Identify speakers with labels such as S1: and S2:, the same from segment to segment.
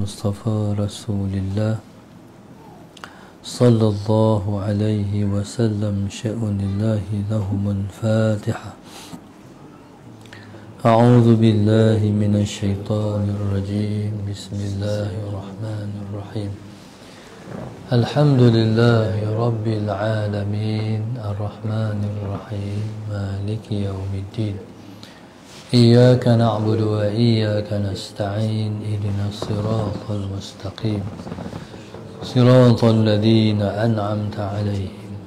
S1: Mustafa Rasulillah sallallahu alaihi wasallam sya'unillahi lahumul Fatiha. A'udzu billahi minasy syaithanir rajim. Bismillahirrahmanirrahim. Alhamdulillahi rabbil alamin, arrahmanir rahim, maliki yaumiddin. Iyyaka na'budu wa iyyaka nasta'in, ihdinas siratal mustaqim, siratal ladzina an'amta 'alaihim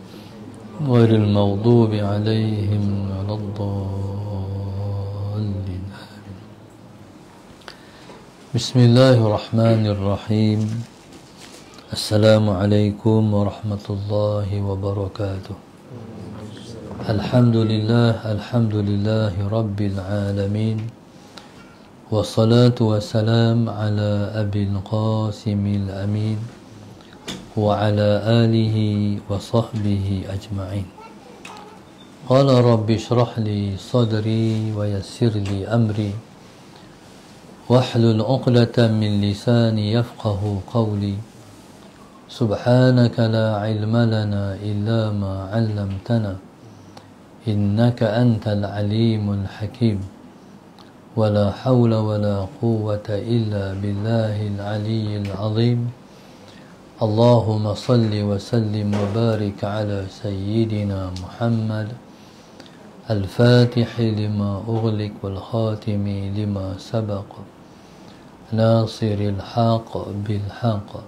S1: ghairil maghdubi 'alaihim waladdallin. Bismillahirrahmanirrahim. Assalamualaikum warahmatullahi wabarakatuh. Alhamdulillahi rabbil alamin. Wassalatu wassalam ala abil qasimil amin wa ala alihi wa sahbihi ajma'in. Qala rabbi shrah li sadri wa yassir li amri wahlul 'uqdatam min lisani yafqahu qawli. Subhanaka la ilma lana illa ma 'allamtana innaka antal alimul hakim. Wala hawla wala quwwata illa billahil aliyyil azim. Allahumma salli wa sallim wa barik ala sayyidina Muhammad al-fatihi lima ughliq wal khatimi lima sabaq nasiril haqq bil haqq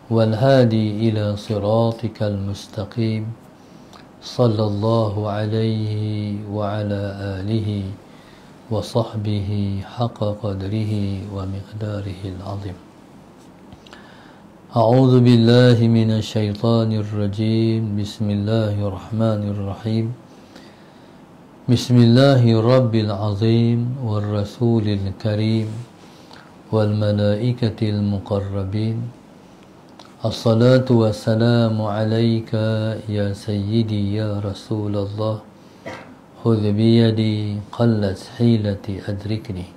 S1: wal hadi ila siratikal mustaqim. Sallallahu alaihi wa ala alihi wa sahbihi haqqa qadrihi wa miqdarihil azim. A'udzu billahi minasy syaithanir rajim. Bismillahirrahmanirrahim. Bismillahirabbil azim war rasulil karim wal malaikatil muqarrabin. Assalatu wassalamu alayka ya sayyidi ya Rasulullah. Khudh biyadi qallat hilati adrikni.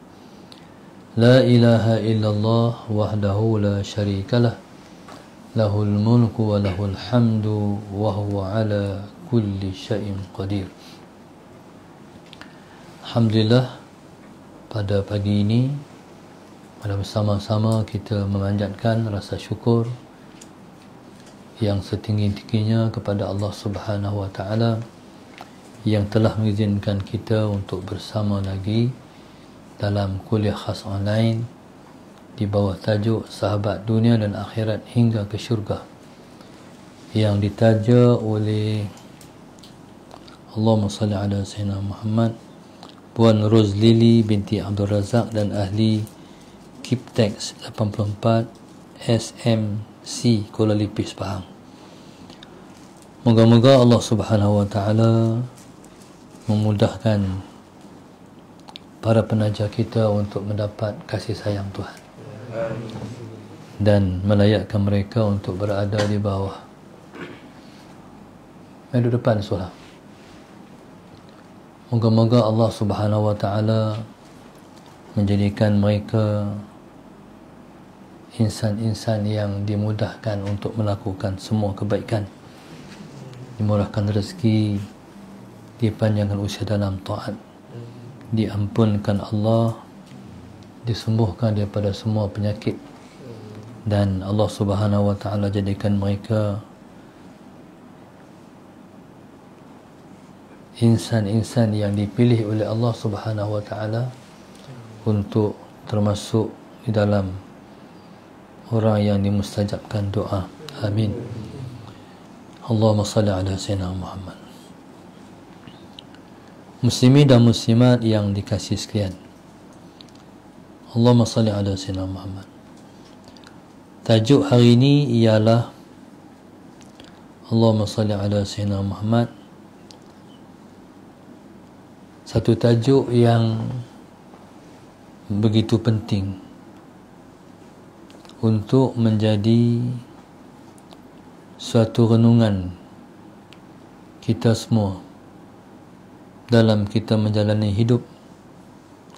S1: La ilaha illallah wahdahu la syarikalah. Lahul mulku wa lahul hamdu wa huwa ala kulli syai'in qadir. Alhamdulillah, pada pagi ini pada bersama-sama kita memanjatkan rasa syukur yang setinggi-tingginya kepada Allah Subhanahu wa taala yang telah mengizinkan kita untuk bersama lagi dalam kuliah khas online di bawah tajuk Sahabat Dunia dan Akhirat hingga ke Syurga yang ditaja oleh Allahumma salli ala sayyidina Muhammad Puan Rozlili binti Abdul Razak dan ahli Kiptex 84 SMC Kuala Lipis, Pahang. Moga-moga Allah Subhanahu wa taala memudahkan para penaja kita untuk mendapat kasih sayang Tuhan dan melayakkan mereka untuk berada di bawah di depan surga. Moga-moga Allah Subhanahu wa taala menjadikan mereka insan-insan yang dimudahkan untuk melakukan semua kebaikan, dimurahkan rezeki, dipanjangkan usia dalam taat, diampunkan Allah, disembuhkan daripada semua penyakit, dan Allah Subhanahu wa taala jadikan mereka insan-insan yang dipilih oleh Allah Subhanahu wa taala untuk termasuk di dalam orang yang dimustajabkan doa. Amin. Allahumma salli ala sayyidina Muhammad. Muslimin dan muslimat yang dikasihi sekalian, Allahumma salli ala sayyidina Muhammad. Tajuk hari ini ialah Allahumma salli ala sayyidina Muhammad. Satu tajuk yang begitu penting untuk menjadi suatu renungan kita semua dalam kita menjalani hidup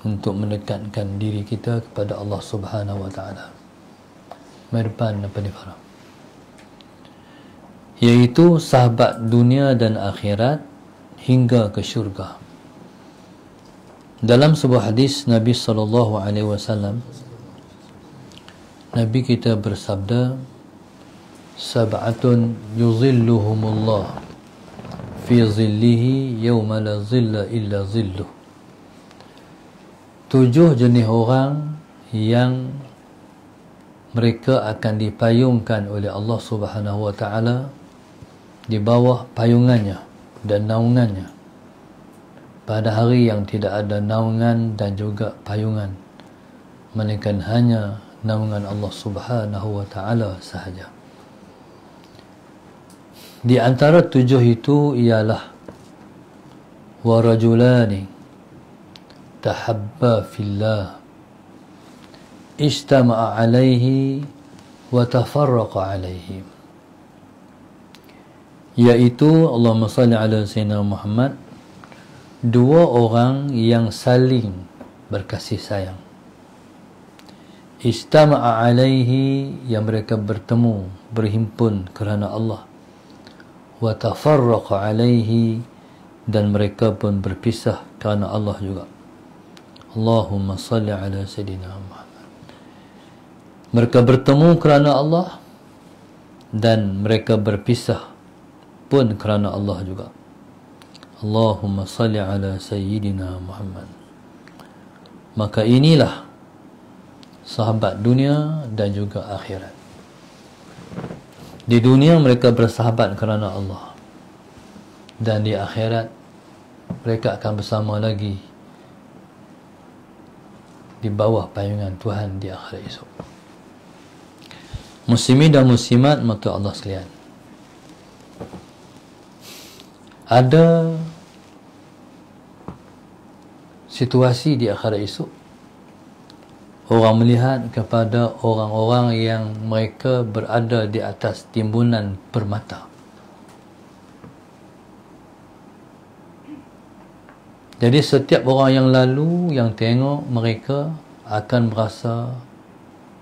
S1: untuk mendekatkan diri kita kepada Allah Subhanahu wa taala. mai depan apa ni para, iaitu sahabat dunia dan akhirat hingga ke syurga. Dalam sebuah hadis Nabi SAW, Nabi kita bersabda, sab'atun yuzilluhumullah fi zillihi yawma la zilla illa zilluh. 7 jenis orang yang mereka akan dipayungkan oleh Allah Subhanahu wa taala di bawah payungannya dan naungannya pada hari yang tidak ada naungan dan juga payungan, melainkan hanya naungan Allah Subhanahu wa taala sahaja. Di antara 7 itu ialah wa rajulani tahabba fillah ijtama'a alaihi wa tafarraqa alaihi, iaitu Allahumma salli ala sayyidina Muhammad, 2 orang yang saling berkasih sayang. Ijtama'a alaihi, yang mereka bertemu, berhimpun kerana Allah. Wa tafarraqa alaihi, dan mereka pun berpisah kerana Allah juga. Allahumma salli ala sayyidina Muhammad. Mereka bertemu kerana Allah dan mereka berpisah pun kerana Allah juga. Allahumma salli ala sayyidina Muhammad. Maka inilah sahabat dunia dan juga akhirat. Di dunia mereka bersahabat kerana Allah, dan di akhirat mereka akan bersama lagi di bawah payungan Tuhan di akhirat esok. Muslimin dan muslimat mata Allah sekalian, ada situasi di akhirat esok, orang melihat kepada orang-orang yang mereka berada di atas timbunan permata. Jadi setiap orang yang lalu, yang tengok mereka akan merasa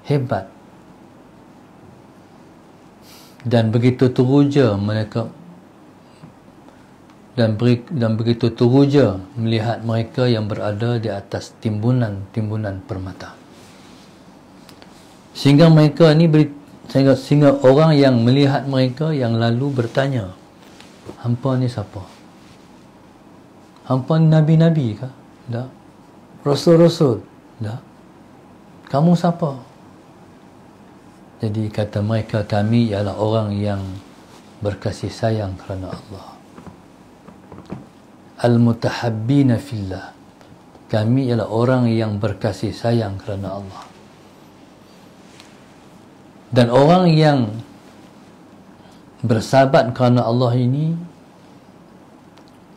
S1: hebat, dan begitu teruja mereka, dan begitu teruja melihat mereka yang berada di atas timbunan permata, sehingga mereka ni sehingga orang yang melihat mereka yang lalu bertanya, hampa ni siapa? Hampa ni nabi-nabi kah? Tak. Rasul-rasul? Tak. Kamu siapa? Jadi kata mereka, kami ialah orang yang berkasih sayang kerana Allah. Al-mutahabbina fillah. Kami ialah orang yang berkasih sayang kerana Allah. Dan orang yang bersahabat kerana Allah ini,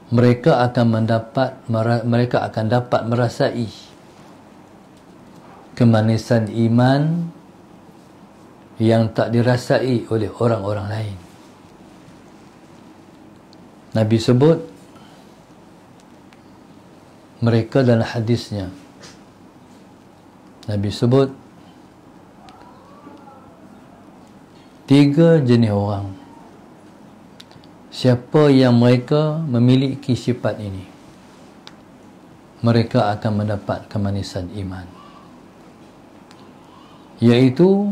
S1: mereka akan dapat merasai kemanisan iman yang tak dirasai oleh orang-orang lain. Nabi sebut mereka dalam hadisnya. Nabi sebut 3 jenis orang. Siapa yang mereka memiliki sifat ini, mereka akan mendapat kemanisan iman, iaitu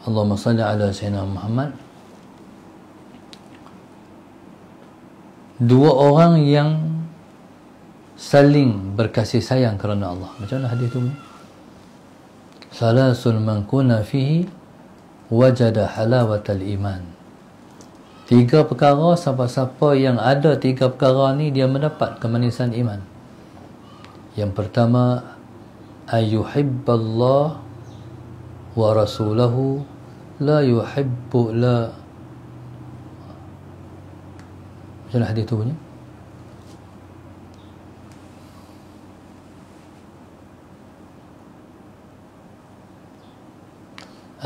S1: Allahumma salli ala sayyidina Muhammad, 2 orang yang saling berkasih sayang kerana Allah. Macam mana hadis tu? Salasul man kuna fihi wajada halawatal iman. 3 perkara, siapa-siapa yang ada 3 perkara ni, dia mendapat kemanisan iman. Yang pertama, ayyuhibballah wa rasulahu la yuhibbu la. Macam mana hadis tu punya?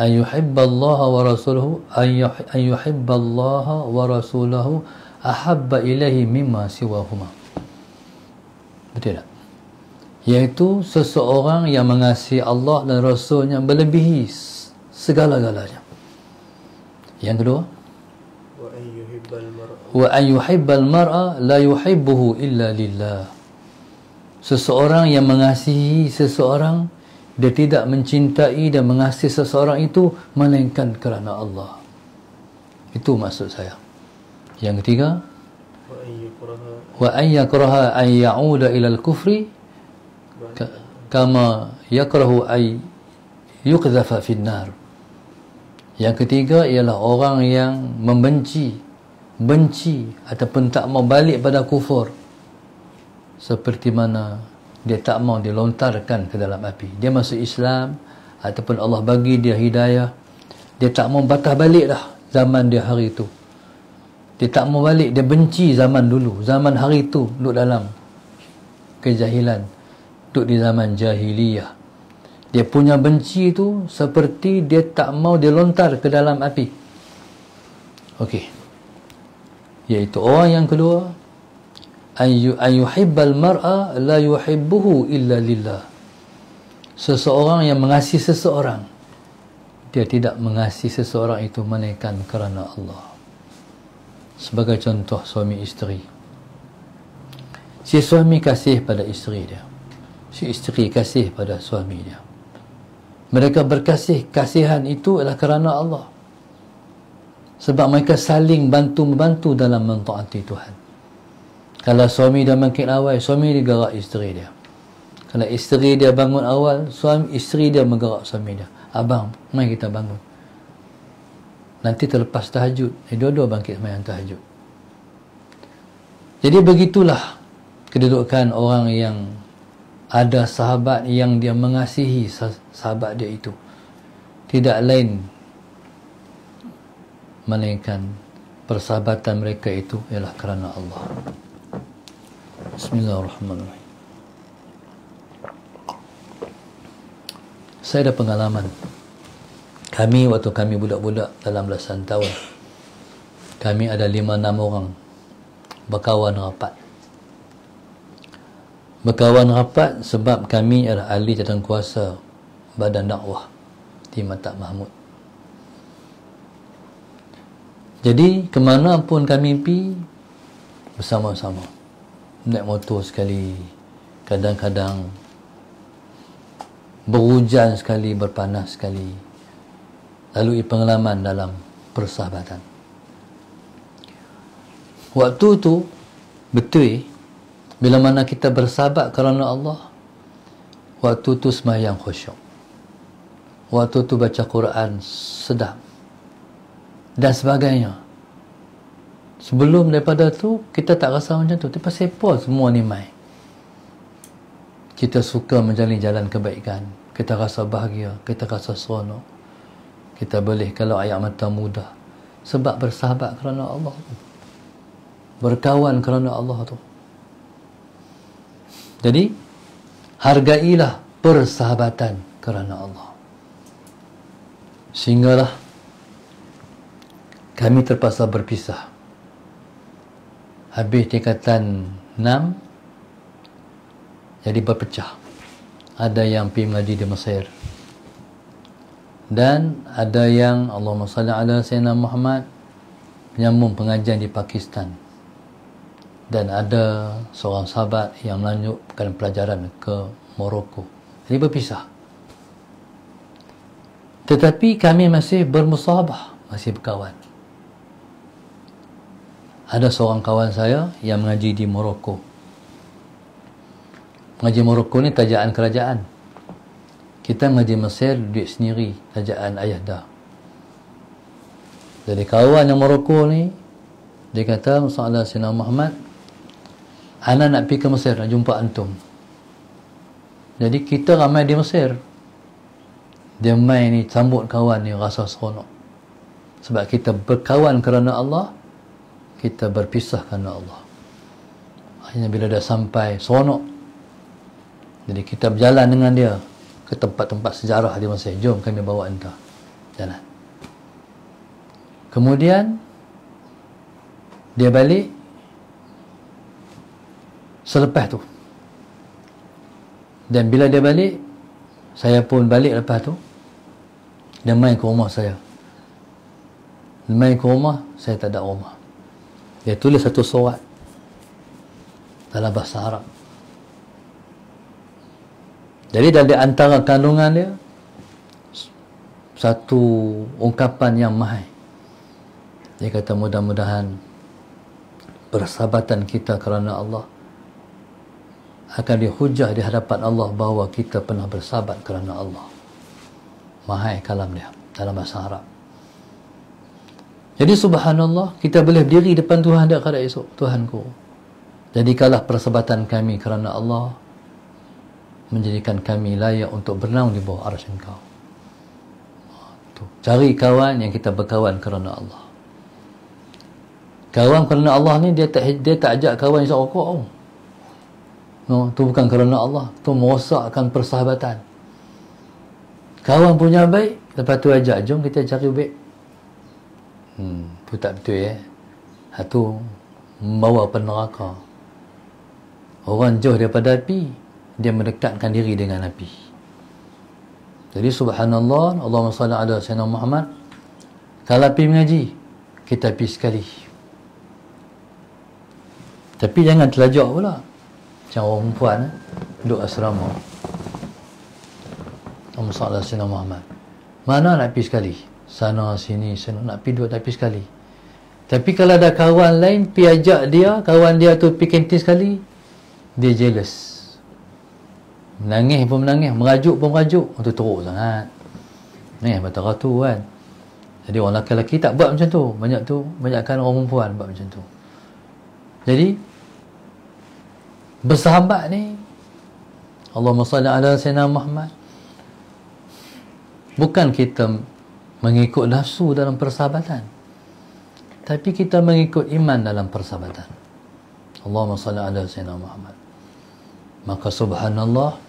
S1: an yuhibballaha wa rasuluhu an yuhibballaha wa rasuluhu ahabba ilaihi mimma siwahuma. Betul tak? iaitu seseorang yang mengasihi Allah dan Rasulnya melebihi segala-galanya. Yang kedua, wa an yuhibbal mar'a la yuhibbuhu illa lillah. Seseorang yang mengasihi seseorang, dia tidak mencintai dan mengasihi seseorang itu melainkan kerana Allah. Itu maksud saya. Yang ketiga, wa an yakraha an ya'uda ila al-kufri kama yakrahu ay yuqdhafa fin nar. Yang ketiga ialah orang yang benci ataupun tak mau balik pada kufur, seperti mana dia tak mau dilontarkan ke dalam api. Dia masuk Islam ataupun Allah bagi dia hidayah, dia tak mau patah balik dah zaman dia hari itu. Dia tak mau balik, dia benci zaman dulu, zaman hari itu duduk dalam kejahilan, duduk di zaman jahiliyah. Dia punya benci itu seperti dia tak mau dilontar ke dalam api. Okey. Iaitu orang yang kedua, an yuhibbal mar'a la yuhibbuhu illa lillah. Seseorang yang mengasihi seseorang, dia tidak mengasihi seseorang itu melainkan kerana Allah. Sebagai contoh suami isteri. Si suami kasih pada isteri dia, si isteri kasih pada suami dia. Mereka kasihan itu adalah kerana Allah. Sebab mereka saling bantu-membantu dalam mentaati Tuhan. Kalau suami dia makin awal, suami dia gerak isteri dia. Kalau isteri dia bangun awal, isteri dia menggerak suami dia. Abang, mari kita bangun. Nanti terlepas tahajud, dua-dua bangkit sembahyang tahajud. Jadi begitulah kedudukan orang yang ada sahabat yang dia mengasihi sahabat dia itu. Tidak lain melainkan persahabatan mereka itu ialah kerana Allah. Bismillahirrahmanirrahim. Saya ada pengalaman. Waktu kami budak-budak dalam belasan tahun, kami ada 5-6 orang berkawan rapat. Berkawan rapat sebab kami adalah ahli jawatankuasa Badan Dakwah di Matak Mahmud. Jadi kemana pun kami pergi bersama-sama, naik motor sekali, kadang-kadang berhujan sekali, berpanas sekali, lalui pengalaman dalam persahabatan. Waktu tu betul, bila mana kita bersahabat kerana Allah, waktu tu sembahyang khusyuk, waktu tu baca Quran sedap dan sebagainya. Sebelum daripada tu kita tak rasa macam tu, tapi sepa semua ni mai. Kita suka menjalani jalan kebaikan, kita rasa bahagia, kita rasa seronok, kita boleh kalau ayat mata mudah sebab bersahabat kerana Allah tu, berkawan kerana Allah tu. Jadi hargailah persahabatan kerana Allah. Sehinggalah kami terpaksa berpisah. Habis tingkatan 6, jadi berpecah. Ada yang pergi mengaji di Mesir, dan ada yang Allahumma salli ala Sayyidina Muhammad menyambung pengajian di Pakistan, dan ada seorang sahabat yang melanjutkan pelajaran ke Morocco. Jadi berpisah. Tetapi kami masih bermusahabah, masih berkawan. Ada seorang kawan saya yang mengaji di Morocco. Mengaji Morocco ni tajaan kerajaan. Kita mengaji Mesir duit sendiri, tajaan ayah dah. Jadi kawan yang Morocco ni, dia kata, Masalah Sayyidina Muhammad, ana nak pergi ke Mesir, nak jumpa antum. Jadi kita ramai di Mesir. Dia main ni, sambut kawan ni, rasa seronok. Sebab kita berkawan kerana Allah, kita berpisah kerana Allah. Akhirnya bila dah sampai, seronok. Jadi kita berjalan dengan dia ke tempat-tempat sejarah di Mesir. Jom kami bawa anda jalan. Kemudian dia balik. Selepas tu Dan bila dia balik, saya pun balik lepas tu. Dia main ke rumah saya. Main ke rumah, saya tak ada rumah. Dia tulis satu surat dalam bahasa Arab. Jadi dari antara kandungan dia, satu ungkapan yang mahal. Dia kata, mudah-mudahan persahabatan kita kerana Allah akan dihujah di hadapan Allah bahawa kita pernah bersahabat kerana Allah. Mahal kalam dia dalam bahasa Arab. Jadi subhanallah, kita boleh berdiri depan Tuhan dia pada esok. Tuhanku, jadikanlah persahabatan kami kerana Allah menjadikan kami layak untuk bernaung di bawah arsy Engkau. Cari kawan yang kita berkawan kerana Allah. Kawan kerana Allah ni dia tak ajak kawan isap rokok. Tu bukan kerana Allah, tu merosakkan persahabatan. Kawan punya baik, lepas tu ajak, jom kita cari baik. Tu tak betul ya. Tu membawa ke neraka. Orang jauh daripada api, dia mendekatkan diri dengan api. Jadi subhanallah, Allahumma salli ala sayyidina Muhammad. Kalau pergi mengaji, kita pergi sekali. Tapi jangan terlajak pula. Macam orang perempuan duduk asrama. Allahumma salli ala sayyidina Muhammad. Mana nak pergi sekali? Sana sini, sana nak pergi duduk tak pergi sekali. Tapi kalau ada kawan lain pergi ajak dia, kawan dia tu pergi kantin sekali, dia jealous. Menangis pun menangis, merajuk pun merajuk. Itu teruk sangat. Ni ratu kan. Jadi orang lelaki tak buat macam tu. Banyakkan orang perempuan buat macam tu. Jadi bersahabat ni, Allahumma salli ala sayyidina Muhammad, bukan kita mengikut nafsu dalam persahabatan, tapi kita mengikut iman dalam persahabatan. Allahumma salli ala sayyidina Muhammad. Maka subhanallah,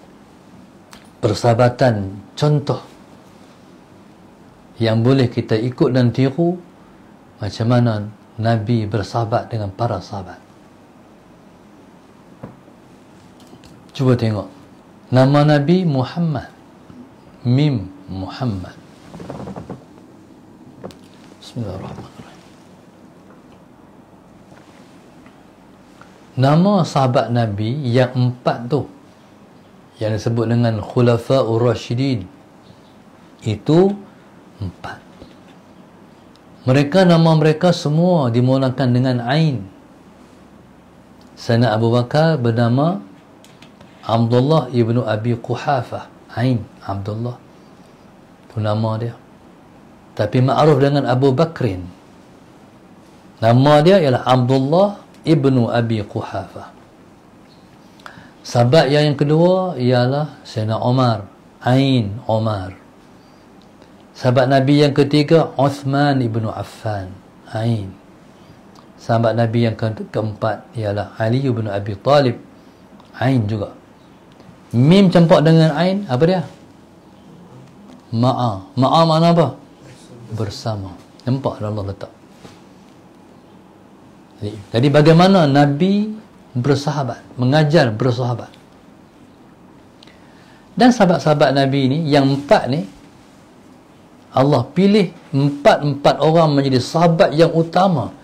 S1: persahabatan contoh yang boleh kita ikut dan tiru, macam mana Nabi bersahabat dengan para sahabat. Cuba tengok. Nama Nabi Muhammad. Mim Muhammad. Bismillahirrahmanirrahim. Nama sahabat Nabi yang 4 tu, yang disebut dengan Khulafa'ur Rasyidin, itu 4. Mereka, nama mereka semua dimulakan dengan Ain. Sayyidina Abu Bakar bernama Abdullah ibnu Abi Quhafah. Ain, Abdullah, itu nama dia. Tapi ma'ruf dengan Abu Bakrin. Nama dia ialah Abdullah ibnu Abi Quhafah. Sahabat yang kedua ialah Sayyidina Umar. Ain, Umar. Sahabat Nabi yang ketiga, Uthman ibnu Affan. Ain. Sahabat Nabi yang keempat ialah Ali ibnu Abi Talib. Ain juga. Mim campak dengan Ain, apa dia? Ma'a. Ma'a makna apa? Bersama. Nampak Allah letak. Jadi bagaimana Nabi bersahabat, mengajar bersahabat. Dan sahabat-sahabat Nabi ni, yang 4 ni, Allah pilih 4 orang menjadi sahabat yang utama.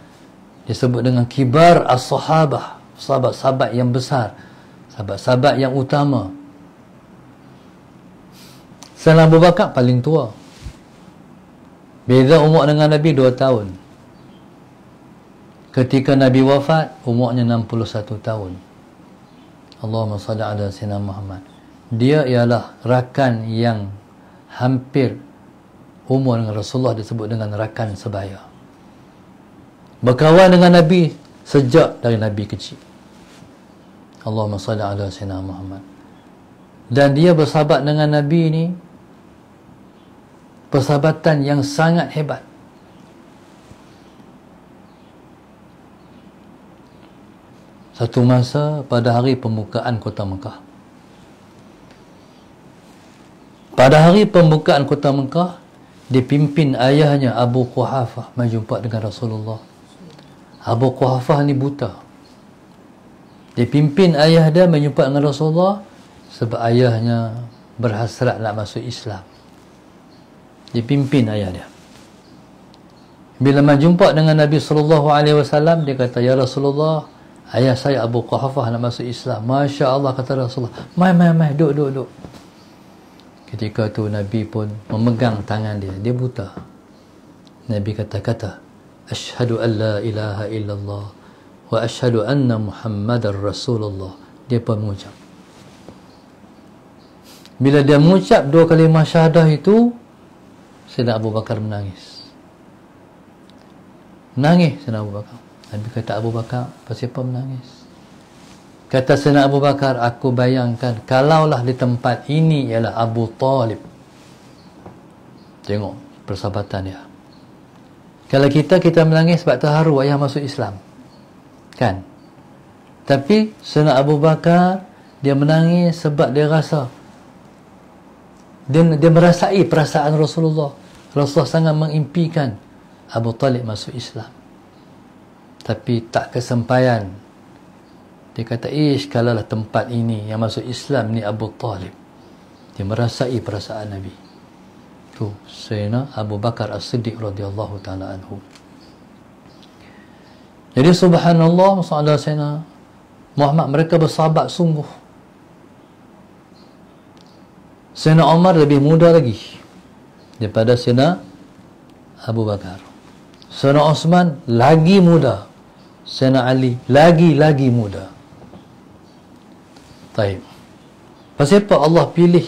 S1: Disebut dengan kibar as-sahabah, sahabat-sahabat yang besar, sahabat-sahabat yang utama. Sayyidina Abu Bakar paling tua. Beza umur dengan Nabi 2 tahun. Ketika Nabi wafat, umurnya 61 tahun. Allahumma salli ala sayyidina Muhammad. Dia ialah rakan yang hampir umur dengan Rasulullah, disebut dengan rakan sebaya. Berkawan dengan Nabi sejak dari Nabi kecil. Allahumma salli ala sayyidina Muhammad. Dan dia bersahabat dengan Nabi ni, persahabatan yang sangat hebat. Satu masa pada hari pembukaan kota Mekah. Pada hari pembukaan kota Mekah, dipimpin ayahnya Abu Quhafah menjumpa dengan Rasulullah. Abu Quhafah ni buta. Dipimpin ayah dia menjumpa dengan Rasulullah sebab ayahnya berhasrat nak masuk Islam. Dia pimpin ayah dia. Bila jumpa dengan Nabi SAW, dia kata, "Ya Rasulullah, ayah saya Abu Quhafah nak masuk Islam." Masya Allah, kata Rasulullah. Mai, duduk. Ketika tu Nabi pun memegang tangan dia. Dia buta. Nabi kata, "Asyhadu an la ilaha illallah wa asyhadu anna Muhammadar Rasulullah." Dia pun mengucap. Bila dia mengucap dua kalimah syahadah itu, Sayyidina Abu Bakar menangis. Sayyidina Abu Bakar. Nabi kata, "Abu Bakar, kenapa menangis?" Kata Sayyidina Abu Bakar, "Aku bayangkan kalaulah di tempat ini ialah Abu Talib." Tengok persahabatan dia. Kalau kita menangis sebab terharu ayah masuk Islam, kan? Tapi Sayyidina Abu Bakar, dia menangis sebab dia rasa dia merasai perasaan Rasulullah. Rasulullah sangat mengimpikan Abu Talib masuk Islam, tapi tak kesampaian. Dia kata, kalaulah tempat ini yang masuk Islam ni Abu Talib. Dia merasai perasaan Nabi. Tu Sayyidina Abu Bakar As-Siddiq radhiyallahu ta'ala anhu. Jadi subhanallah, masalah Sayyidina Muhammad, mereka bersahabat sungguh. Sayyidina Umar lebih muda lagi daripada Sayyidina Abu Bakar. Sayyidina Osman lagi muda. Sayyidina Ali lagi muda. Baik. Pasal apa Allah pilih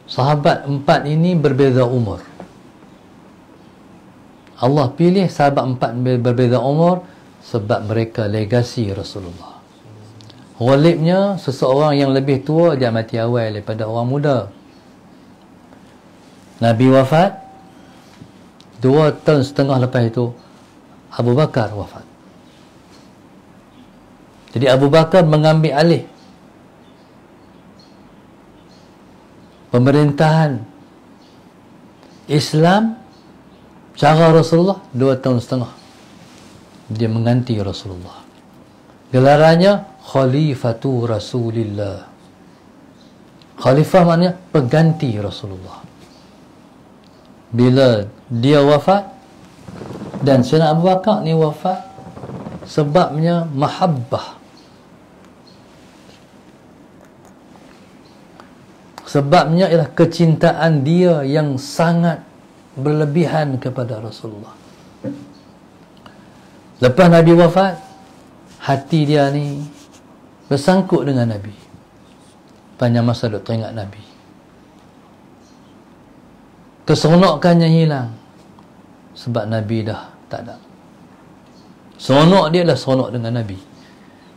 S1: sahabat empat ini berbeza umur? Allah pilih sahabat empat berbeza umur sebab mereka legasi Rasulullah. Ghalibnya seseorang yang lebih tua dia mati awal daripada orang muda. Nabi wafat 2 tahun setengah lepas itu Abu Bakar wafat. Jadi Abu Bakar mengambil alih pemerintahan Islam cara Rasulullah 2 tahun setengah. Dia mengganti Rasulullah. Gelarannya Khalifatu Rasulillah. Khalifah maknanya pengganti Rasulullah. Bila dia wafat, dan Sayyidina Abu Bakar ni wafat sebabnya mahabbah. Sebabnya ialah kecintaan dia yang sangat berlebihan kepada Rasulullah. Lepas Nabi wafat, hati dia ni bersangkut dengan Nabi. Panjang masa duk teringat Nabi. Keseronokannya hilang sebab Nabi dah tak ada. Seronok dia adalah seronok dengan Nabi.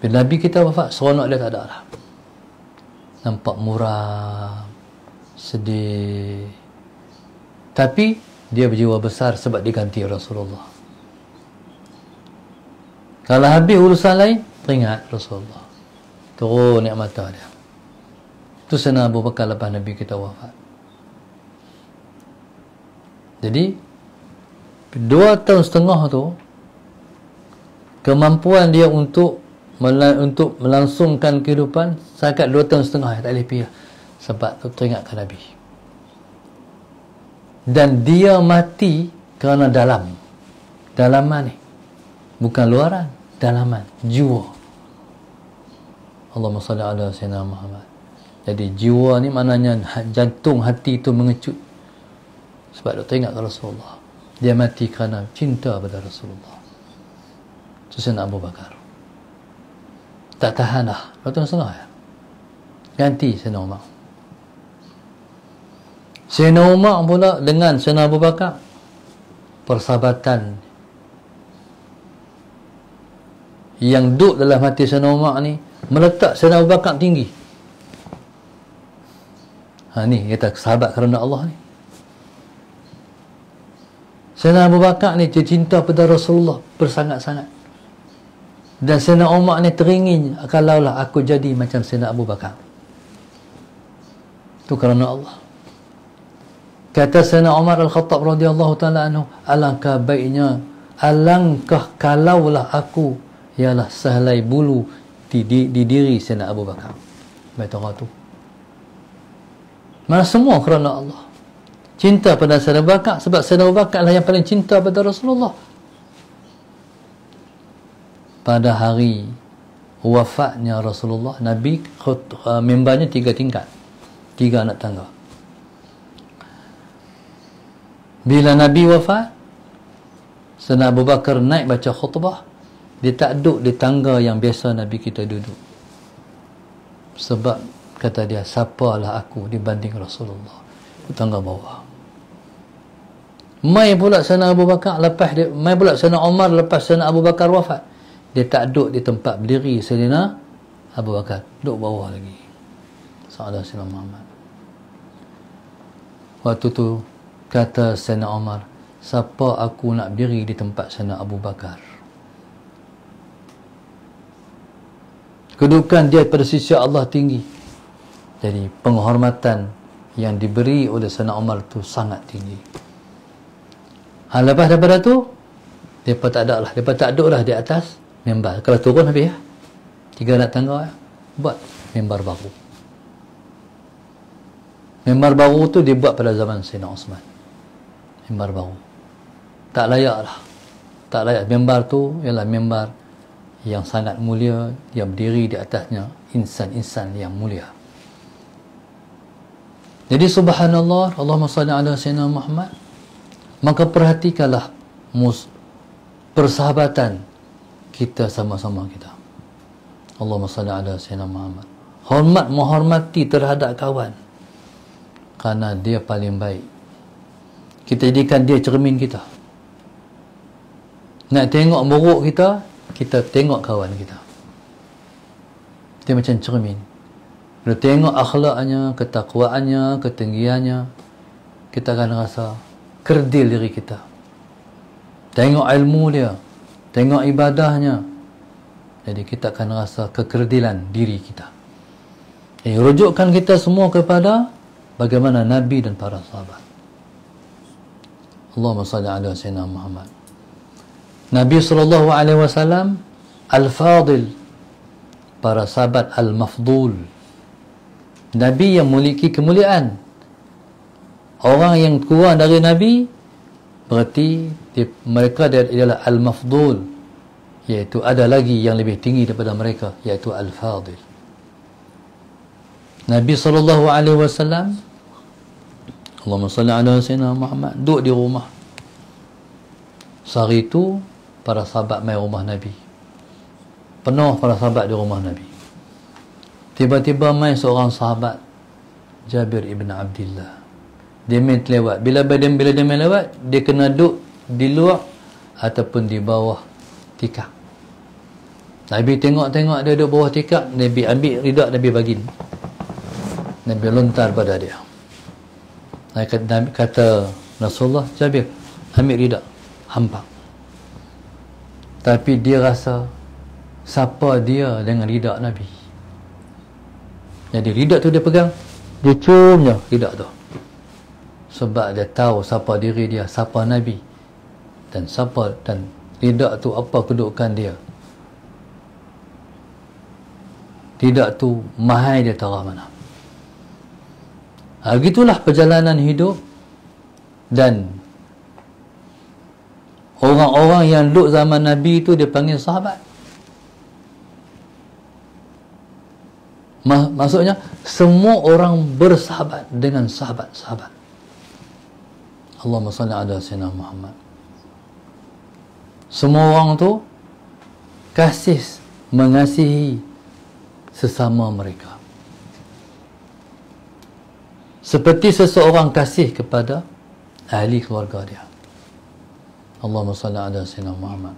S1: Bila Nabi kita wafat, seronok dia tak ada lah. Nampak muram, sedih. Tapi dia berjiwa besar sebab diganti Rasulullah. Kalau habis urusan lain, teringat Rasulullah. Turun niat mata dia. Itu Sayyidina Abu Bakar lepas Nabi kita wafat. Jadi 2 tahun setengah tu kemampuan dia untuk melangsungkan kehidupan setakat 2 tahun setengah, tak boleh pergi sebab tu teringatkan Nabi. Dan dia mati kerana dalaman ni, bukan luaran, dalaman, jiwa. Allahumma salli ala sayyidina Muhammad. Jadi jiwa ni maknanya jantung hati itu mengecut sebab dia teringat Rasulullah. Dia mati kerana cinta pada Rasulullah. Itu Sayyidina Abu Bakar. Tak tahan dah 2 tahun setengah ya. Ganti Sayyidina Umar. Sayyidina Umar pula dengan Sayyidina Abu Bakar persahabatan yang duduk dalam hati Sayyidina Umar ni meletak Sayyidina Abu Bakar tinggi. Ni kata sahabat kerana Allah ni. Sayyidina Abu Bakar ni dia cinta pada Rasulullah bersangat-sangat. Dan Sayyidina Umar ni teringin kalaulah aku jadi macam Sayyidina Abu Bakar. Itu kerana Allah. Kata Sayyidina Umar Al-Khattab radhiyallahu ta'ala anhu, alangkah baiknya, alangkah kalaulah aku ialah sehelai bulu di diri Sayyidina Abu Bakar. baik orang tu. Mana semua kerana Allah. Cinta pada Sayyidina Abu Bakar sebab Sayyidina Abu Bakar lah yang paling cinta pada Rasulullah. Pada hari wafatnya Rasulullah, Nabi mimbarnya 3 tingkat, 3 anak tangga. Bila Nabi wafat, Sayyidina Abu Bakar naik baca khutbah, dia tak duduk di tangga yang biasa Nabi kita duduk. Sebab kata dia, siapalah aku dibanding Rasulullah, di tangga bawah. Mai pula Sayyidina Abu Bakar lepas dia, mai pula Sayyidina Umar lepas Sayyidina Abu Bakar wafat, dia tak duduk di tempat berdiri Sayyidina Abu Bakar, duduk bawah lagi. Sahabat Sayyidina Muhammad. Waktu tu kata Sayyidina Umar, siapa aku nak berdiri di tempat Sayyidina Abu Bakar? Kedudukan dia pada sisi Allah tinggi. Jadi penghormatan yang diberi oleh Sayyidina Umar tu sangat tinggi. Lepas daripada tu, mereka tak duduk lah di atas mimbar. Kalau turun habis ya, 3 anak tangga ya, buat mimbar baru. Mimbar baru tu dibuat pada zaman Sayyidina Osman. Mimbar baru tak layak lah, tak layak. Mimbar tu ialah mimbar yang sangat mulia, yang berdiri di atasnya insan-insan yang mulia. Jadi subhanallah, Allahumma salli ala Sayyidina Muhammad. Maka perhatikanlah persahabatan kita sama-sama kita. Allahumma salli ala Sayyidina Muhammad. Hormat menghormati terhadap kawan kerana dia paling baik. Kita jadikan dia cermin kita. Nak tengok buruk kita, kita tengok kawan kita. Dia macam cermin. Bila tengok akhlaknya, ketakwaannya, ketinggiannya, kita akan rasa kerdil diri kita. Tengok ilmu dia, tengok ibadahnya, jadi kita akan rasa kekerdilan diri kita. Jadi rujukkan kita semua kepada bagaimana Nabi dan para sahabat. Allahumma salli ala Sayyidina Muhammad. Nabi SAW Al-Fadil, para sahabat Al-Mafdul, Nabi yang memiliki kemuliaan. Orang yang kurang dari Nabi berarti mereka adalah Al-Mafdul, iaitu ada lagi yang lebih tinggi daripada mereka, iaitu Al-Fadil. Nabi SAW, Allahumma salli ala Sayyidina Muhammad, duduk di rumah. Sehari itu para sahabat mai rumah Nabi, penuh para sahabat di rumah Nabi. Tiba-tiba mai seorang sahabat, Jabir ibn Abdullah. Dia main lewat. Bila dia main lewat, dia kena duduk di luar ataupun di bawah tikar. Nabi tengok-tengok dia duduk bawah tikar, Nabi ambil ridak, Nabi bagi. Nabi lontar pada dia. Nabi kata Rasulullah, Jabir, ambil ridak, hampa. Tapi dia rasa, siapa dia dengan ridak Nabi? Jadi ridak tu dia pegang, dia ciumnya ridak tu. Sebab dia tahu siapa diri dia, siapa Nabi, dan ridak tu apa kedudukan dia. Ridak tu mahal dia tahu mana. Gitulah perjalanan hidup. Dan orang-orang yang duduk zaman Nabi itu dia panggil sahabat. Maksudnya semua orang bersahabat dengan sahabat-sahabat. Allahumma salli ala Sayyidina Muhammad. Semua orang tu mengasihi sesama mereka, seperti seseorang kasih kepada ahli keluarga dia. Allahumma salli ala Sayyidina Muhammad.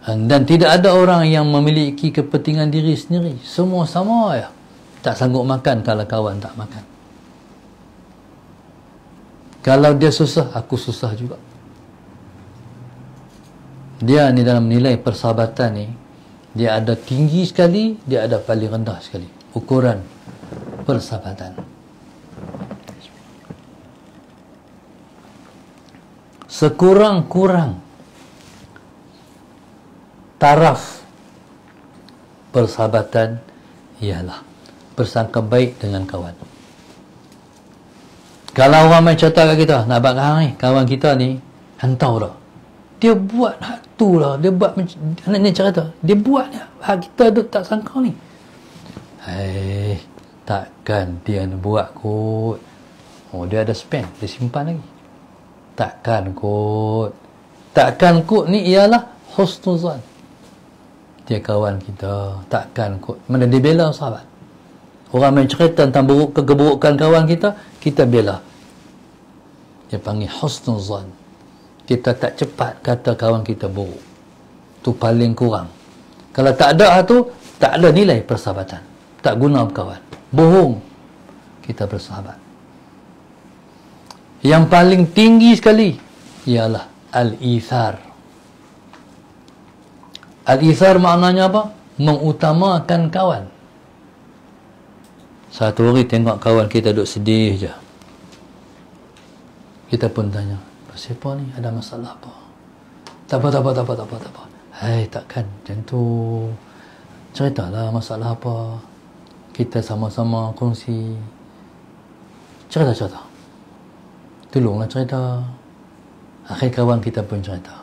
S1: Dan tidak ada orang yang memiliki kepentingan diri sendiri. Semua sama ya. Tak sanggup makan kalau kawan tak makan. Kalau dia susah, aku susah juga. Dia ni dalam nilai persahabatan ni, dia ada tinggi sekali, dia ada paling rendah sekali. Ukuran persahabatan. Sekurang-kurang taraf persahabatan ialah bersangka baik dengan kawan. Kalau orang main cerita kat kita, nak buat hang ni, kawan kita ni hantau dah, dia buat hak tu lah, dia buat anak ni cerita, dia buat hak kita tu tak sangka ni. Takkan dia nak buat kot. Oh, dia ada spend, dia simpan lagi. Takkan kot. Takkan kot ni ialah husnuzan. Dia kawan kita, takkan kot. Mana dia bela sahabat. Orang main cerita tentang keburukan kawan kita, kita bela. Dia panggil husnuzan. Kita tak cepat kata kawan kita buruk. Tu paling kurang. Kalau tak ada tu, tak ada nilai persahabatan. Tak guna berkawan. Bohong kita bersahabat. Yang paling tinggi sekali ialah al-ithar. Al-ithar maknanya apa? Mengutamakan kawan. Satu hari tengok kawan kita duduk sedih je, kita pun tanya, siapa ni? Ada masalah apa? Tak apa. Hai, takkan macam tu. Ceritalah masalah apa. Kita sama-sama kongsi. Cerita. Tolonglah cerita. Akhir kawan kita pun cerita.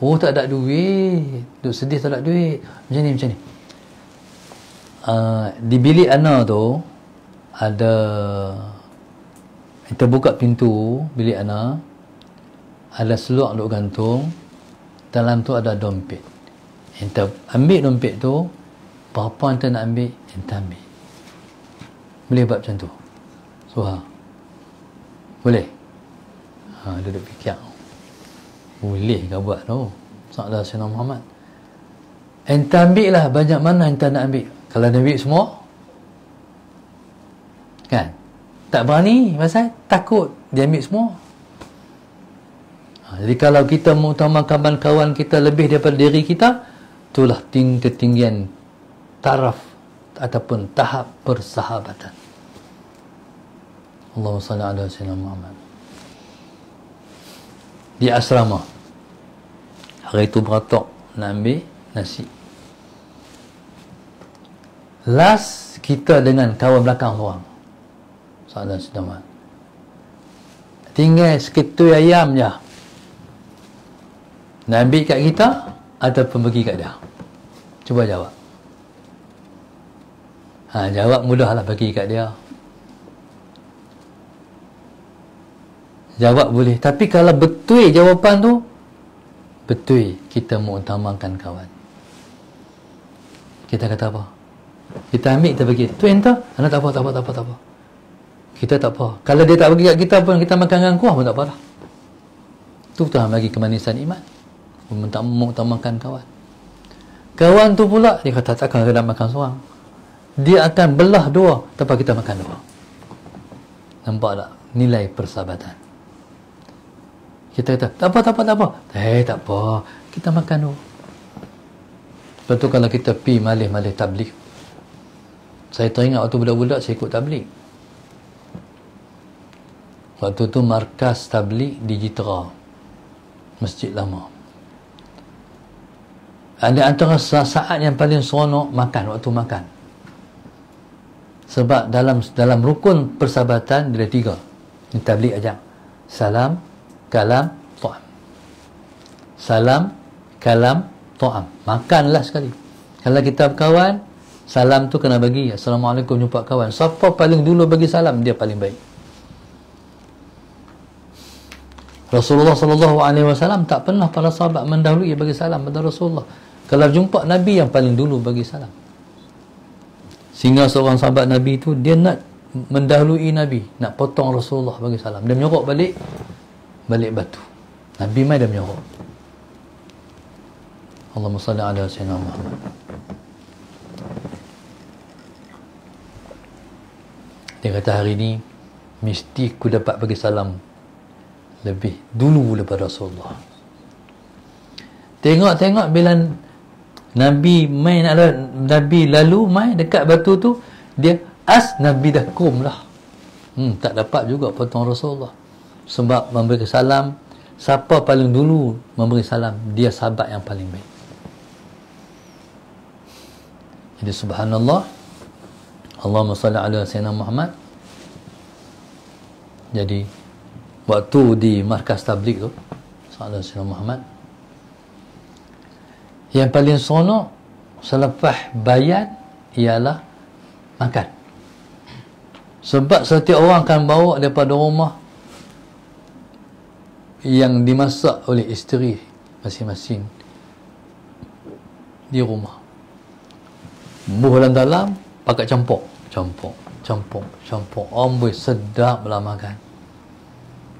S1: Oh, tak ada duit. Duduk sedih tak ada duit. Macam ni. Di bilik Ana tu, ada, kita buka pintu bilik Ana, ada seluk duk gantung, dalam tu ada dompet. Enta ambil dompet tu, berapa enta nak ambil, enta ambil. Boleh buat macam tu? Suha? Boleh? Dia duduk fikir, boleh ke buat tu? Sahabat Sayyidina Muhammad, enta ambil lah, banyak mana enta nak ambil. Kalau nak ambil semua, kan? Tak berani, pasal takut dia ambil semua. Jadi kalau kita mengutamakan kawan kita lebih daripada diri kita, itulah ketinggian taraf ataupun tahap persahabatan. Allahumma salli ala sayyidina Muhammad. Di asrama, hari itu beratok nak ambil nasi. Last kita dengan kawan belakang seorang, sahabat sedama, tinggal seketui ayam je. Nak ambil kat kita ataupun bagi kat dia? Cuba jawab. Jawab mudahlah, bagi kat dia. Jawab boleh. Tapi kalau betul jawapan tu, betul kita mengutamakan kawan. Kita kata apa? Kita ambil, kita bagi. Tu entah, anak tak apa. Kita tak apa. Kalau dia tak bagi kat kita pun, kita makan dengan kuah pun tak apa lah. Tu Tuhan bagi kemanisan iman. Mengutamakan kawan. Kawan tu pula, dia kata takkan kita makan seorang. Dia akan belah dua tanpa kita makan dua. Nampak tak nilai persahabatan? Kita kata tak apa. Tak apa, kita makan dua. Lepas tu kalau kita pi malih tabligh, saya teringat waktu budak-budak saya ikut tabligh. Waktu tu markas tabligh di Jitra, masjid lama. Ada antara saat yang paling seronok waktu makan. Sebab dalam rukun persahabatan dia ada 3. Ini tabligh ajak. Salam, kalam, ta'am. Salam, kalam, ta'am. Makanlah sekali. Kalau kita berkawan, salam tu kena bagi. Assalamualaikum, jumpa kawan. Siapa paling dulu bagi salam, dia paling baik. Rasulullah SAW tak pernah para sahabat mendahului bagi salam pada Rasulullah. Kalau jumpa Nabi, yang paling dulu bagi salam. Sehingga seorang sahabat Nabi tu, dia nak mendahului Nabi, nak potong Rasulullah bagi salam. Dia menyorok balik batu. Nabi mai dia menyorok. Allahumma salli ala sayyidina Muhammad. Dia kata hari ni mesti ku dapat bagi salam lebih dulu daripada Rasulullah. Tengok bila Nabi lalu mai dekat batu tu, dia Nabi dah kum lah. Tak dapat juga potong Rasulullah. Sebab memberi salam, siapa paling dulu memberi salam, dia sahabat yang paling baik. Jadi subhanallah, Allahumma salli ala Sayyidina Muhammad. Jadi waktu di markas tabligh tu, sallallahu alaihi Sayyidina Muhammad, yang paling seronok selepas bayan ialah makan. Sebab setiap orang akan bawa daripada rumah yang dimasak oleh isteri masing-masing di rumah. Buah dalam pakai campur. Amboi, sedaplah makan.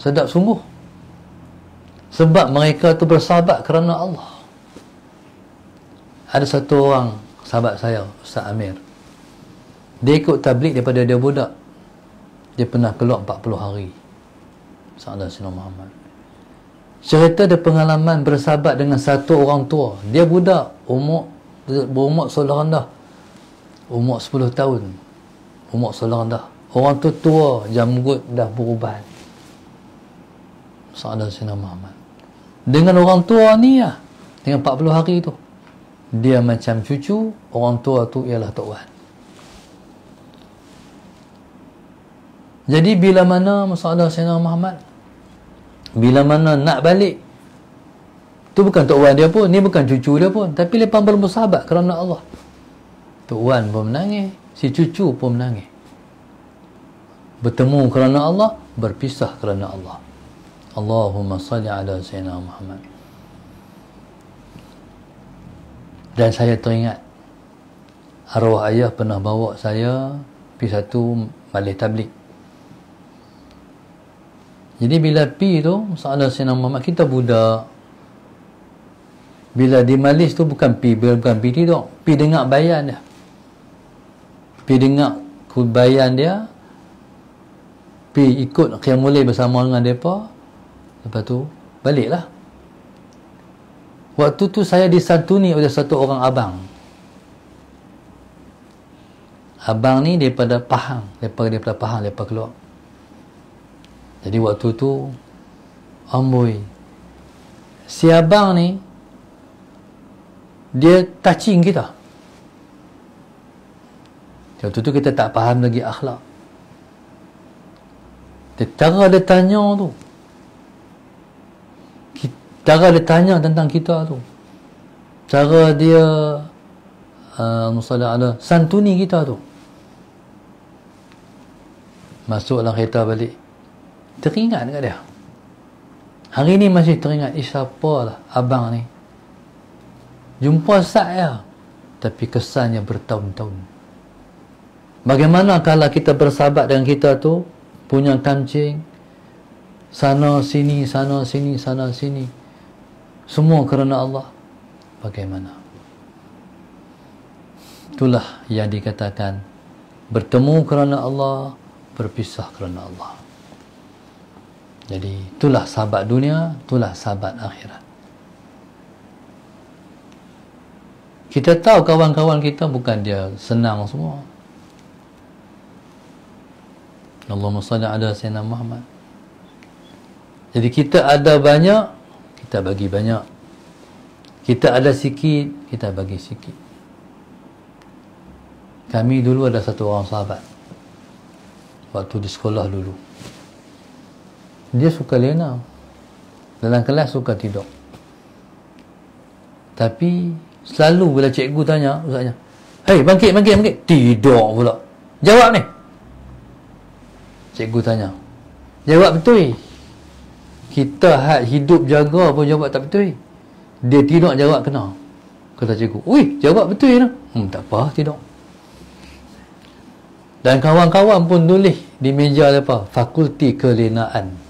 S1: Sedap sungguh. Sebab mereka tu bersahabat kerana Allah. Ada satu orang sahabat saya, Ustaz Amir. Dia ikut tabligh daripada dia budak. Dia pernah keluar 40 hari. Sallallahu alaihi Muhammad. Cerita dia pengalaman bersahabat dengan satu orang tua. Dia budak, berumur seolah rendah. Umur 10 tahun. Umur seolah rendah. Orang tu tua, janggut dah beruban. Sallallahu alaihi Muhammad. Dengan orang tua ni lah, dengan 40 hari tu, dia macam cucu. Orang tua tu ialah Tok Wan. Jadi bila mana Sallallahu alaihi Muhammad, bila mana nak balik, tu bukan Tok Wan dia pun, ni bukan cucu dia pun, tapi lepas bersahabat kerana Allah. Tok Wan pun menangis, si cucu pun menangis. Bertemu kerana Allah, berpisah kerana Allah. Allahumma salli ala Sayyidina Muhammad. Dan saya teringat arwah ayah pernah bawa saya pergi satu majlis tabligh. Jadi bila pergi tu, Sallallahu alaihi Muhammad, kita budak. Bila di majlis tu bukan pergi tidur, pergi dengar bayan dia. Pergi dengar bayan dia, pergi ikut qiyamul lail bersama dengan mereka. Lepas tu baliklah. Waktu tu saya disantuni oleh satu orang abang. Abang ni daripada Pahang, daripada Pahang lepas keluar. Jadi waktu tu, amboi, si abang ni dia touching kita. Waktu tu kita tak faham lagi akhlak. Cara dia tanya tu, cara dia tanya tentang kita tu, cara dia santuni kita tu. Masuk dalam kereta balik, teringat dekat dia. Hari ni masih teringat, siapalah abang ni. Jumpa saya, tapi kesannya bertahun-tahun. Bagaimana kalau kita bersahabat dengan kita tu, punya kancing, sana sini, sana sini, sana sini, semua kerana Allah. Bagaimana? Itulah yang dikatakan bertemu kerana Allah, berpisah kerana Allah. Jadi itulah sahabat dunia, itulah sahabat akhirat. Kita tahu kawan-kawan kita bukan dia senang semua. Allahumma salli ala Sayyidina Muhammad. Jadi kita ada banyak, kita bagi banyak. Kita ada sikit, kita bagi sikit. Kami dulu ada satu orang sahabat, waktu di sekolah dulu. Dia suka lena. Dalam kelas suka tidur. Tapi selalu bila cikgu tanya, ustaznya, "Hei, bangkit. Tidur pula. Jawab ni." Cikgu tanya, "Jawab betul." Kita hak hidup jaga pun jawab tak betul. Dia tidur jawab kena. Kata cikgu, "Ui, jawab betul ni." Tak apa, tidur. Dan kawan-kawan pun tulis di meja apa? Fakulti Kelenaan.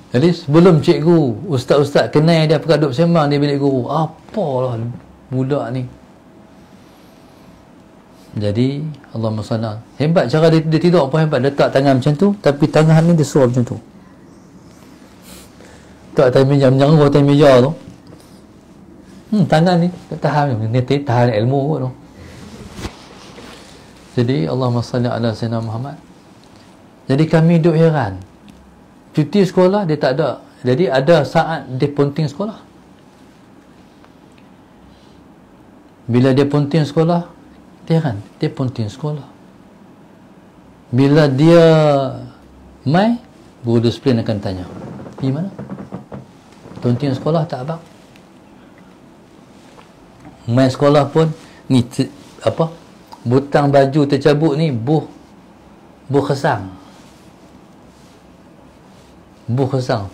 S1: Jadi sebelum cikgu, ustaz-ustaz kenal dia pakai duduk sembang di bilik guru. Apalah budak ni. Jadi Allahumma salli. Hebat cara dia tidur pun hebat. Letak tangan macam tu, tapi tangan ni dia suruh macam tu. Tak atas meja, menyangkut atas meja tu. Tangan ni tak tahan. Ni tahan ilmu kot tu. Jadi Allahumma salli ala Sayyidina Muhammad. Jadi kami duduk heran. Cuti sekolah dia tak ada. Jadi ada saat dia ponting sekolah. Bila dia ponting sekolah, dia ponting sekolah. Bila dia mai, guru disiplin akan tanya, pergi mana? Ponting sekolah tak abang? Mai sekolah pun ni butang baju tercabut ni buh khesang. Buh khesang.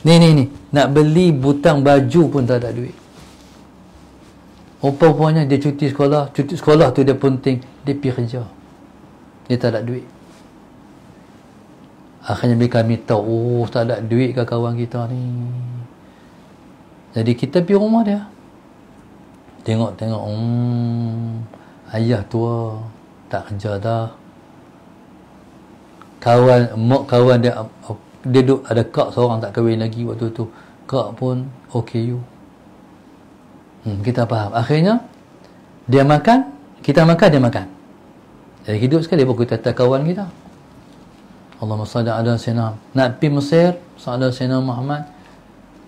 S1: Ni nak beli butang baju pun tak ada duit. Rupa-rupanya dia cuti sekolah tu dia ponting, dia pergi kerja. Dia tak ada duit. Akhirnya bila kami tahu, tak ada duit ke kawan kita ni. Jadi kita pergi rumah dia. Tengok, ayah tua, tak kerja dah. Kawan dia duduk, ada kak seorang tak kahwin lagi waktu tu. Kak pun OKU. Kita faham. Akhirnya dia makan, kita makan, dia makan. Jadi hidup sekali baru kita kata kawan kita. Allahumma salli ala sayyidina. Nak pergi Mesir, salli ala sayyidina Muhammad.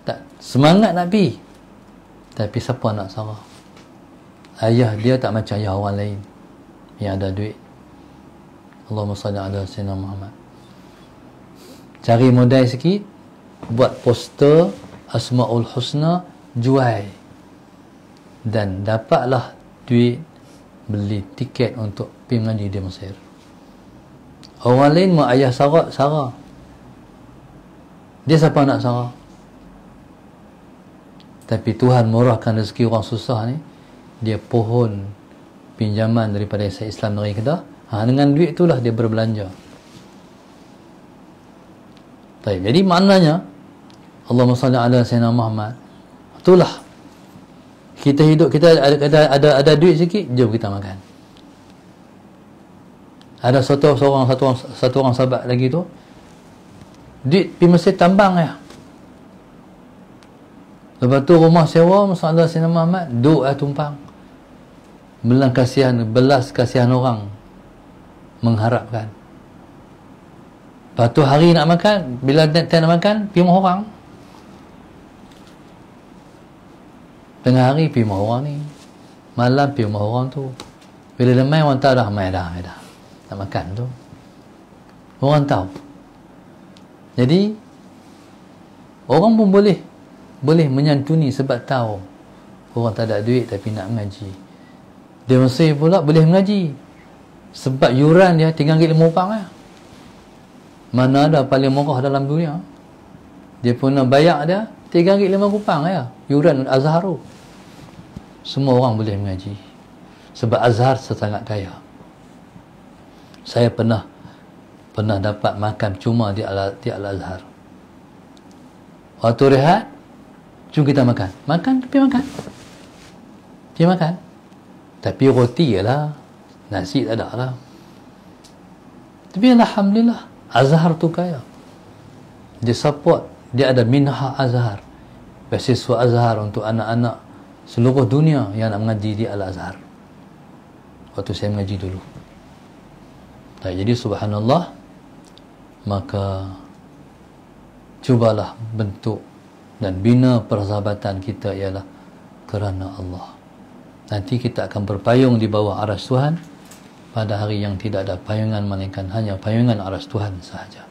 S1: Tak semangat nak pergi. Tapi siapa nak sarah? Ayah dia tak macam ayah orang lain yang ada duit. Allahumma salli ala sayyidina Muhammad. Cari modal sikit, buat poster Asmaul Husna, jual, dan dapatlah duit beli tiket untuk pergi mengaji di Mesir. Orang lain mau ayah sarah. Dia siapa nak sarah? Tapi Tuhan murahkan rezeki orang susah ni. Dia pohon pinjaman daripada Islam Negeri Kedah. Dengan duit itulah dia berbelanja. Jadi maknanya Allahumma salli ala sayyidina Muhammad. Itulah kita hidup, kita ada duit sikit, jom kita makan. Ada satu orang sahabat lagi tu, duit pergi Mesir tambang ya. Lepas tu rumah sewa masalah Sayyidina Muhammad, duk tumpang. Belas kasihan orang mengharapkan. Lepas tu hari nak makan, bila tak nak makan, pergi rumah orang. Tengah hari pergi rumah orang ni, malam pergi rumah orang tu. Bila dia main, orang tahu dah, main dah nak makan tu. Orang tahu. Jadi orang pun boleh menyantuni sebab tahu orang tak ada duit tapi nak mengaji. Dia Mesir pula boleh mengaji sebab yuran dia RM3.50 ya. Mana ada paling murah dalam dunia. Dia pun nak bayar dia RM3.50 ya, yuran Azhar tu. Semua orang boleh mengaji sebab Azhar sangat kaya. Saya pernah dapat makan cuma di Al-Azhar. Waktu rehat, jom kita makan. Pergi makan. Tapi roti lah, nasi tak ada lah. Tapi alhamdulillah, Azhar tu kaya. Dia support, dia ada minha Azhar, beasiswa Azhar untuk anak-anak seluruh dunia yang nak mengaji di Al-Azhar. Waktu saya mengaji dulu. Jadi subhanallah, maka cubalah bentuk dan bina persahabatan kita ialah kerana Allah. Nanti kita akan berpayung di bawah aras Tuhan pada hari yang tidak ada payungan melainkan hanya payungan aras Tuhan sahaja,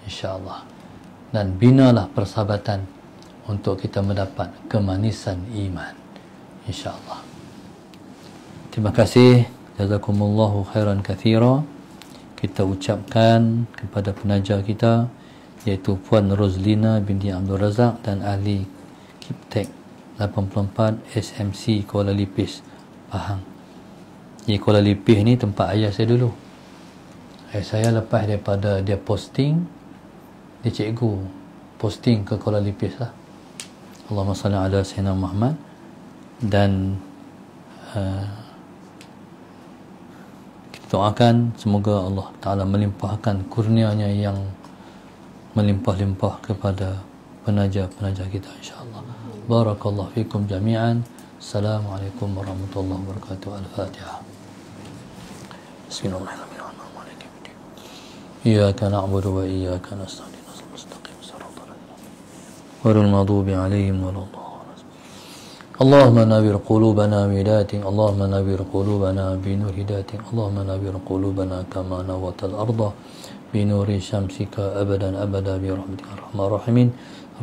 S1: insya-Allah. Dan binalah persahabatan untuk kita mendapat kemanisan iman, insya-Allah. Terima kasih, jazakumullahu khairan katsira. Kita ucapkan kepada penaja kita iaitu Puan Rozlina binti Abdul Razak dan ahli Kiptek 84 SMC Kuala Lipis, Pahang. Kuala Lipis ni tempat ayah saya dulu. Ayah saya lepas daripada dia posting, dia cikgu posting ke Kuala Lipis lah. Allahumma salli ala sayyidina Muhammad. Dan kita doakan semoga Allah Ta'ala melimpahkan kurnianya yang melimpah-limpah kepada penaja-penaja kita, insya-Allah. Barakallahu fikum jami'an. Assalamualaikum warahmatullahi wabarakatuh. Al-Fatihah. Bismillahirrahmanirrahim. Iyyaka na'budu wa iyyaka nasta'in. Ihdinas siratal mustaqim. Ghairil maghdubi 'alaihim waladdallin. اللهم نوّر قلوبنا بهدايتك اللهم نوّر قلوبنا بنور هدايتك اللهم نوّر قلوبنا كما نورت الأرض بنور شمسك أبدا أبدا برحمتك يا أرحم الراحمين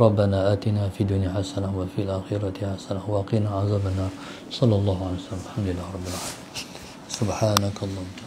S1: ربنا آتنا في الدنيا حسنة وفي الآخرة حسنة وقنا عذاب النار صلى الله عليه وسلم الحمد لله رب العالمين سبحانك اللهم